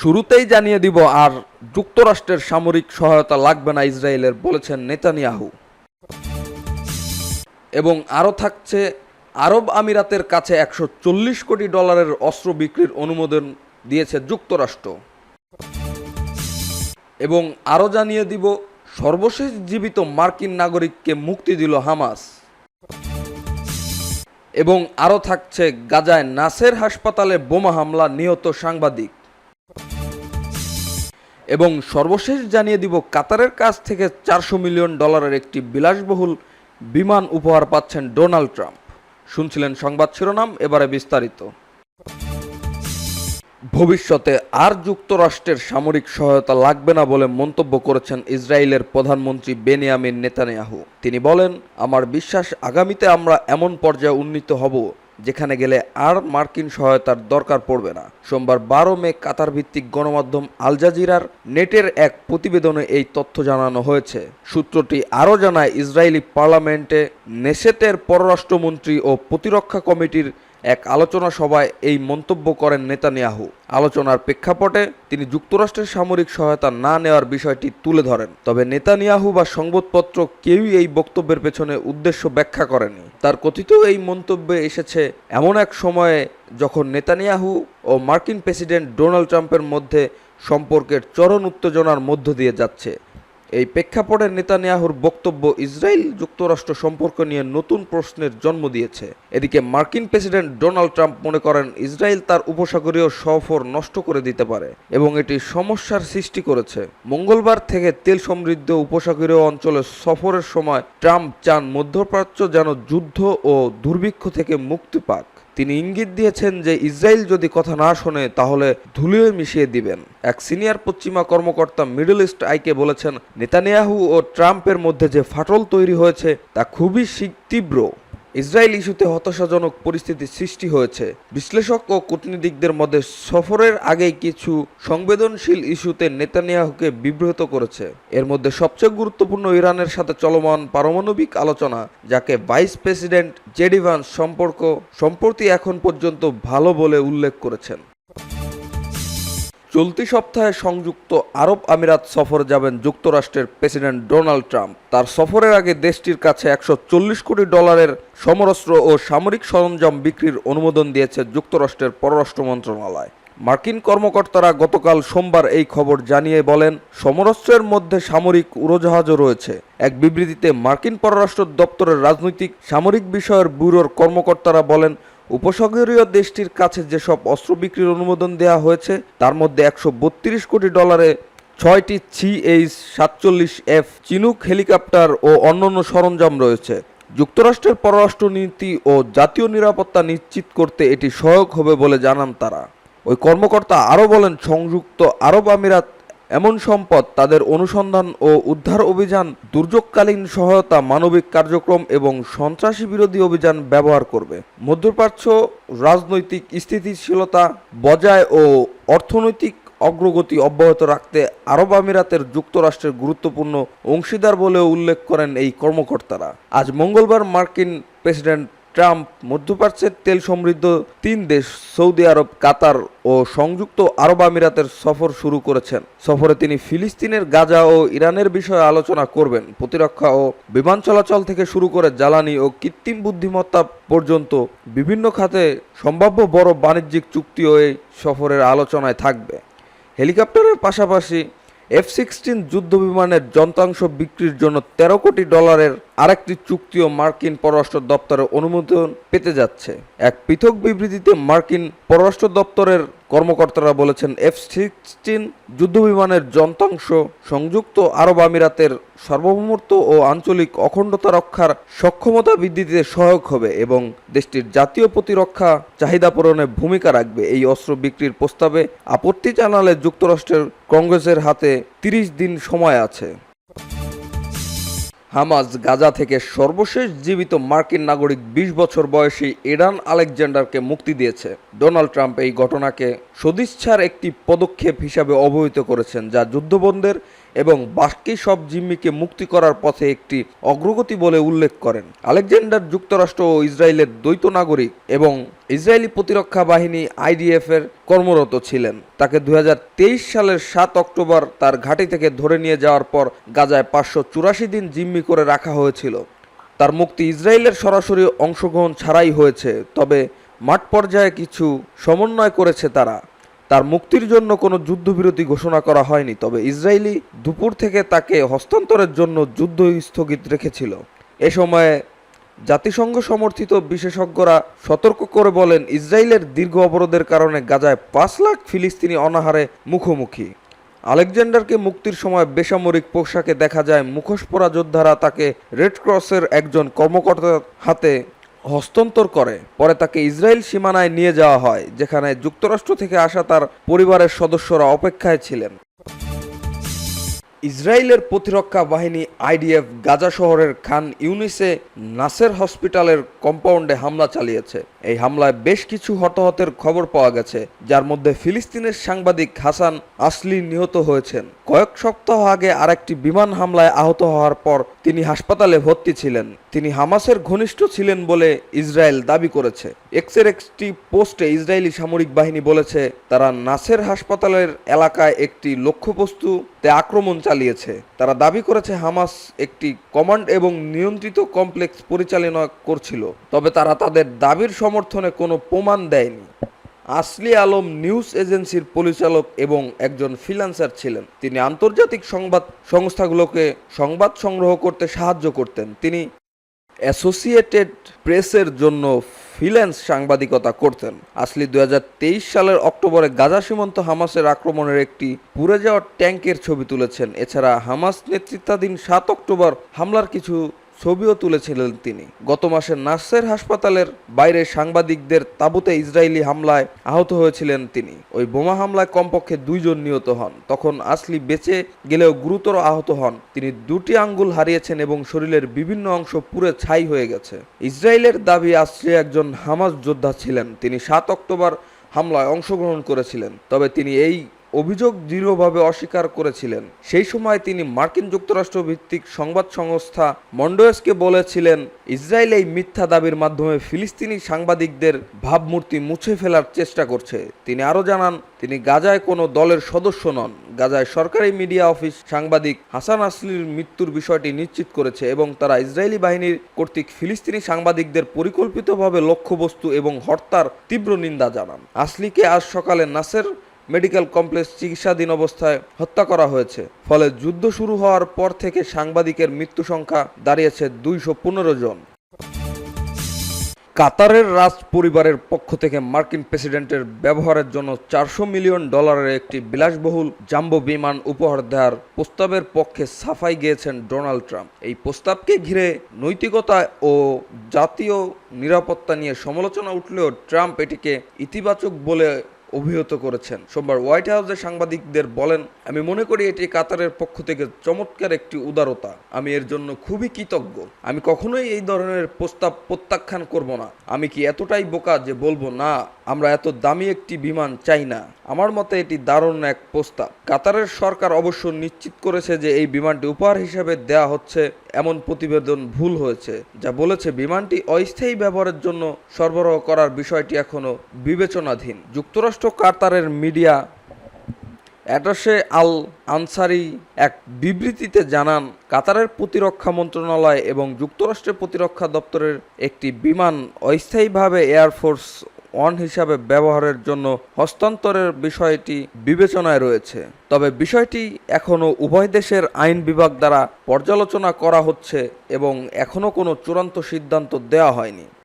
শুরুতেই জানিয়ে দিব আর যুক্তরাষ্ট্রের সামরিক সহায়তা লাগবে না ইসরায়েলের, বলেছেন নেতানিয়াহু। এবং আরও থাকছে, আরব আমিরাতের কাছে $140 কোটি অস্ত্র বিক্রির অনুমোদন দিয়েছে যুক্তরাষ্ট্র। এবং আরও জানিয়ে দিব, সর্বশেষ জীবিত মার্কিন নাগরিককে মুক্তি দিল হামাস। এবং আরও থাকছে, গাজায় নাসের হাসপাতালে বোমা হামলা, নিহত সাংবাদিক। এবং সর্বশেষ জানিয়ে দিব, কাতারের কাছ থেকে $400 মিলিয়ন একটি বিলাসবহুল বিমান উপহার পাচ্ছেন ডোনাল্ড ট্রাম্প। শুনছিলেন সংবাদ শিরোনাম, এবারে বিস্তারিত। ভবিষ্যতে আর যুক্তরাষ্ট্রের সামরিক সহায়তা লাগবে না বলে মন্তব্য করেছেন ইসরায়েলের প্রধানমন্ত্রী বেনিয়ামিন নেতানিয়াহু। তিনি বলেন, আমার বিশ্বাস আগামীতে আমরা এমন পর্যায়ে উন্নীত হব যেখানে গেলে আর মার্কিন সহায়তার দরকার পড়বে না। সোমবার 12 মে কাতার ভিত্তিক গণমাধ্যম আল জাজিরার নেটের এক প্রতিবেদনে এই তথ্য জানানো হয়েছে। সূত্রটি আরও জানায়, ইসরায়েলি পার্লামেন্টে নেসেটের পররাষ্ট্রমন্ত্রী ও প্রতিরক্ষা কমিটির এক আলোচনা সভায় এই মন্তব্য করেন নেতানিয়াহু। আলোচনার প্রেক্ষাপটে তিনি যুক্তরাষ্ট্রের সামরিক সহায়তা না নেওয়ার বিষয়টি তুলে ধরেন। তবে নেতানিয়াহু বা সংবাদপত্র কেউই এই বক্তব্যের পেছনে উদ্দেশ্য ব্যাখ্যা করেনি। তার কথিত এই মন্তব্যে এসেছে এমন এক সময়ে যখন নেতানিয়াহু ও মার্কিন প্রেসিডেন্ট ডোনাল্ড ট্রাম্পের মধ্যে সম্পর্কের চরম উত্তেজনার মধ্য দিয়ে যাচ্ছে। এই প্রেক্ষাপটে নেতানিয়াহুর বক্তব্য ইসরায়েল যুক্তরাষ্ট্র সম্পর্ক নিয়ে নতুন প্রশ্নের জন্ম দিয়েছে। এদিকে মার্কিন প্রেসিডেন্ট ডোনাল্ড ট্রাম্প মনে করেন ইসরায়েল তার উপসাগরীয় সফর নষ্ট করে দিতে পারে এবং এটি সমস্যার সৃষ্টি করেছে। মঙ্গলবার থেকে তেল সমৃদ্ধ উপসাগরীয় অঞ্চলে সফরের সময় ট্রাম্প চান মধ্যপ্রাচ্য যেন যুদ্ধ ও দুর্ভিক্ষ থেকে মুক্তি পাক। তিনি ইঙ্গিত দিয়েছেন যে ইসরায়েল যদি কথা না শোনে তাহলে ধুলিয়ে মিশিয়ে দিবেন। এক সিনিয়র পশ্চিমা কর্মকর্তা মিডল ইস্ট আইকে বলেছেন, নেতানিয়াহু ও ট্রাম্পের মধ্যে যে ফাটল তৈরি হয়েছে তা খুবই তীব্র। ইসরায়েল ইস্যুতে হতাশাজনক পরিস্থিতি সৃষ্টি হয়েছে। বিশ্লেষক ও কূটনীতিকদের মধ্যে সফরের আগেই কিছু সংবেদনশীল ইস্যুতে নেতানিয়াহুকে বিব্রত করেছে। এর মধ্যে সবচেয়ে গুরুত্বপূর্ণ ইরানের সাথে চলমান পারমাণবিক আলোচনা, যাকে ভাইস প্রেসিডেন্ট জেডি ভান্স সম্প্রতি এখন পর্যন্ত ভালো বলে উল্লেখ করেছেন। চলতি সপ্তাহে সংযুক্ত আরব আমিরাত সফরে যাবেন যুক্তরাষ্ট্রের প্রেসিডেন্ট ডোনাল্ড ট্রাম্প। তার সফরের আগে দেশটির কাছে $140 কোটি সমরাস্ত্র ও সামরিক সরঞ্জাম বিক্রির অনুমোদন দিয়েছে যুক্তরাষ্ট্রের পররাষ্ট্র মন্ত্রণালয়। মার্কিন কর্মকর্তারা গতকাল সোমবার এই খবর জানিয়ে বলেন, সমরাস্ত্রের মধ্যে সামরিক উড়োজাহাজও রয়েছে। এক বিবৃতিতে মার্কিন পররাষ্ট্র দপ্তরের রাজনৈতিক সামরিক বিষয়ের ব্যুরোর কর্মকর্তারা বলেন, উপসাগরীয় দেশটির কাছে যেসব অস্ত্র বিক্রির অনুমোদন দেওয়া হয়েছে তার মধ্যে $132 কোটি 6টি CH-47F চিনুক হেলিকপ্টার ও অন্যান্য সরঞ্জাম রয়েছে। যুক্তরাষ্ট্রের পররাষ্ট্রনীতি ও জাতীয় নিরাপত্তা নিশ্চিত করতে এটি সহায়ক হবে বলে জানান তারা। ওই কর্মকর্তা আরও বলেন, সংযুক্ত আরব আমিরাত এমন সম্পদ তাদের অনুসন্ধান ও উদ্ধার অভিযান, দুর্যোগকালীন সহায়তা, মানবিক কার্যক্রম এবং সন্ত্রাসী বিরোধী অভিযান ব্যবহার করবে। মধ্যপ্রাচ্য রাজনৈতিক স্থিতিশীলতা বজায় ও অর্থনৈতিক অগ্রগতি অব্যাহত রাখতে আরব আমিরাতের যুক্তরাষ্ট্রের গুরুত্বপূর্ণ অংশীদার বলেও উল্লেখ করেন এই কর্মকর্তারা। আজ মঙ্গলবার মার্কিন প্রেসিডেন্ট ট্রাম্প মধ্যপ্রাচ্যের তেল সমৃদ্ধ 3 দেশ সৌদি আরব, কাতার ও সংযুক্ত আরব আমিরাতের সফর শুরু করেছেন। সফরে তিনি ফিলিস্তিনের গাজা ও ইরানের বিষয়ে আলোচনা করবেন। প্রতিরক্ষা ও বিমান চলাচল থেকে শুরু করে জ্বালানি ও কৃত্রিম বুদ্ধিমত্তা পর্যন্ত বিভিন্ন খাতে সম্ভাব্য বড় বাণিজ্যিক চুক্তিও এই সফরের আলোচনায় থাকবে। হেলিকপ্টারের পাশাপাশি F-16 যুদ্ধ বিমানের যন্ত্রাংশ বিক্রির জন্য $13 কোটি আরেকটি চুক্তিও মার্কিন পররাষ্ট্র দপ্তরের অনুমোদন পেতে যাচ্ছে। এক পৃথক বিবৃতিতে মার্কিন পররাষ্ট্র দপ্তরের কর্মকর্তারা বলেছেন, F-16 যুদ্ধবিমানের যন্ত্রাংশ সংযুক্ত আরব আমিরাতের সার্বভৌমত্ব ও আঞ্চলিক অখণ্ডতা রক্ষার সক্ষমতা বৃদ্ধিতে সহায়ক হবে এবং দেশটির জাতীয় প্রতিরক্ষা চাহিদা পূরণে ভূমিকা রাখবে। এই অস্ত্র বিক্রির প্রস্তাবে আপত্তি জানালে যুক্তরাষ্ট্রের কংগ্রেসের হাতে 30 দিন সময় আছে। হামাস গাজা থেকে সর্বশেষ জীবিত মার্কিন নাগরিক 20 বছর বয়সী এডান আলেকজান্ডারকে মুক্তি দিয়েছে। ডোনাল্ড ট্রাম্প এই ঘটনাকে সদিচ্ছার একটি পদক্ষেপ হিসাবে অবহিত করেছেন, যা যুদ্ধবন্ধের এবং বাকি সব জিম্মিকে মুক্তি করার পথে একটি অগ্রগতি বলে উল্লেখ করেন। আলেকজান্ডার যুক্তরাষ্ট্র ও ইসরায়েলের দ্বৈত নাগরিক এবং ইসরায়েলি প্রতিরক্ষা বাহিনী IDF এর কর্মরত ছিলেন। তাকে 2023 সালের 7 অক্টোবর তার ঘাঁটি থেকে ধরে নিয়ে যাওয়ার পর গাজায় 584 দিন জিম্মি করে রাখা হয়েছিল। তার মুক্তি ইসরায়েলের সরাসরি অংশগ্রহণ ছাড়াই হয়েছে, তবে মাঠ পর্যায়ে কিছু সমন্বয় করেছে তারা। তার মুক্তির জন্য কোনো যুদ্ধবিরতি ঘোষণা করা হয়নি, তবে ইসরায়েলি দুপুর থেকে তাকে হস্তান্তরের জন্য যুদ্ধ স্থগিত রেখেছিল। এ সময়ে জাতিসংঘ সমর্থিত বিশেষজ্ঞরা সতর্ক করে বলেন, ইসরায়েলের দীর্ঘ অবরোধের কারণে গাজায় 5 লাখ ফিলিস্তিনি অনাহারে মুখোমুখি। আলেকজান্ডারকে মুক্তির সময় বেসামরিক পোশাকে দেখা যায় মুখোশ পরা যোদ্ধারা তাকে রেড ক্রসের একজন কর্মকর্তার হাতে হস্তান্তর করে। পরে তাকে ইসরায়েল সীমানায় নিয়ে যাওয়া হয়, যেখানে যুক্তরাষ্ট্র থেকে আসা তার পরিবারের সদস্যরা অপেক্ষায় ছিলেন। ইসরায়েলের প্রতিরক্ষা বাহিনী IDF গাজা শহরের খান ইউনিসে নাসের হসপিটালের কম্পাউন্ডে হামলা চালিয়েছে। এই হামলায় বেশ কিছু হতাহতের খবর পাওয়া গেছে, যার মধ্যে ফিলিস্তিনের সাংবাদিক হাসান আসলি নিহত হয়েছেন। কয়েক সপ্তাহ আগে আরেকটি বিমান হামলায় আহত হওয়ার পর তিনি হাসপাতালে ভর্তি ছিলেন। তিনি হামাসের ঘনিষ্ঠ ছিলেন বলে ইসরায়েল দাবি করেছে। এক্সের একটি পোস্টে ইসরায়েলি সামরিক বাহিনী বলেছে, তারা নাসের হাসপাতালের এলাকায় একটি লক্ষ্যবস্তুতে আক্রমণ চালিয়েছে। তারা দাবি করেছে হামাস একটি কমান্ড এবং নিয়ন্ত্রিত কমপ্লেক্স পরিচালনা করছিল, তবে তারা তাদের দাবির সমর্থনে কোনো প্রমাণ দেয়নি। আসলি আলম নিউজ এজেন্সির পরিচালক এবং একজন ফ্রিল্যান্সার ছিলেন। তিনি আন্তর্জাতিক সংবাদ সংস্থাগুলোকে সংবাদ সংগ্রহ করতে সাহায্য করতেন। তিনি অ্যাসোসিয়েটেড প্রেসের জন্য ফ্রিল্যান্স সাংবাদিকতা করতেন। আসলি 2023 সালের অক্টোবরে গাজা সীমান্ত হামাসের আক্রমণের একটি পুড়ে যাওয়া ট্যাঙ্কের ছবি তুলেছেন। এছাড়া হামাস নেতৃত্বাধীন 7 অক্টোবর হামলার কিছু ছবিও তুলেছিলেন তিনি। গত মাসে নাসের হাসপাতালের বাইরে সাংবাদিকদের তাঁবুতে ইসরায়েলি হামলায় আহত হয়েছিলেন তিনি। ওই বোমা হামলায় কমপক্ষে 2 জন নিহত হন। তখন আসলি বেঁচে গেলেও গুরুতর আহত হন। তিনি 2টি আঙ্গুল হারিয়েছেন এবং শরীরের বিভিন্ন অংশ পুড়ে ছাই হয়ে গেছে। ইসরায়েলের দাবি, আসলি একজন হামাস যোদ্ধা ছিলেন। তিনি 7 অক্টোবর হামলায় অংশগ্রহণ করেছিলেন, তবে তিনি এই অভিযোগ দৃঢ়ভাবে অস্বীকার করেছিলেন। সেই সময় তিনি মার্কিন যুক্তরাষ্ট্র ভিত্তিক সংবাদ সংস্থা মন্ডোয়েসকে বলেছিলেন, ইসরায়েল এই মিথ্যা দাবির মাধ্যমে ফিলিস্তিনি সাংবাদিকদের ভাবমূর্তি মুছে ফেলার চেষ্টা করছে। তিনি আরও জানান, তিনি গাজায় কোনো দলের সদস্য নন। গাজায় সরকারি মিডিয়া অফিস সাংবাদিক হাসান আসলির মৃত্যুর বিষয়টি নিশ্চিত করেছে এবং তারা ইসরায়েলি বাহিনীর কর্তৃক ফিলিস্তিনি সাংবাদিকদের পরিকল্পিতভাবে লক্ষ্যবস্তু এবং হত্যার তীব্র নিন্দা জানান। আসলিকে আজ সকালে নাসের মেডিকেল কমপ্লেক্স চিকিৎসাধীন অবস্থায় হত্যা করা হয়েছে। ফলে যুদ্ধ শুরু হওয়ার পর থেকে সাংবাদিকের মৃত্যু সংখ্যা দাঁড়িয়েছে 215 জন। কাতারের রাজ পরিবারের পক্ষ থেকে মার্কিন প্রেসিডেন্টের ব্যবহারের জন্য $400 মিলিয়ন একটি বিলাসবহুল জাম্বো বিমান উপহার দেওয়ার প্রস্তাবের পক্ষে সাফাই গেয়েছেন ডোনাল্ড ট্রাম্প। এই প্রস্তাবকে ঘিরে নৈতিকতা ও জাতীয় নিরাপত্তা নিয়ে সমালোচনা উঠলেও ট্রাম্প এটিকে ইতিবাচক বলে অভিহিত করেছেন। সোমবার হোয়াইট হাউসে সাংবাদিকদের বলেন, আমি মনে করি এটি কাতারের পক্ষ থেকে চমৎকার একটি উদারতা। আমি এর জন্য খুবই কৃতজ্ঞ। আমি কখনোই এই ধরনের প্রস্তাব প্রত্যাখ্যান করব না। আমি কি এতটাই বোকা যে বলবো না, আমরা এত দামি একটি বিমান চাই না? আমার মতে এটি দারুণ এক প্রস্তাব। কাতারের সরকার অবশ্য নিশ্চিত করেছে যে এই বিমানটি উপহার হিসেবে দেয়া হচ্ছে এমন প্রতিবেদন ভুল হয়েছে, যা বলেছে বিমানটি অস্থায়ী ব্যবহারের জন্য সরবরাহ করার বিষয়টি এখনও বিবেচনাধীন। যুক্তরাষ্ট্র কাতারের মিডিয়া অ্যাটাশে আল আনসারি এক বিবৃতিতে জানান, কাতারের প্রতিরক্ষা মন্ত্রণালয় এবং যুক্তরাষ্ট্রের প্রতিরক্ষা দপ্তরের একটি বিমান অস্থায়ীভাবে এয়ারফোর্স ওয়ান হিসাবে ব্যবহারের জন্য হস্তান্তরের বিষয়টি বিবেচনায় রয়েছে। তবে বিষয়টি এখনও উভয় দেশের আইন বিভাগ দ্বারা পর্যালোচনা করা হচ্ছে এবং এখনও কোনো চূড়ান্ত সিদ্ধান্ত দেওয়া হয়নি।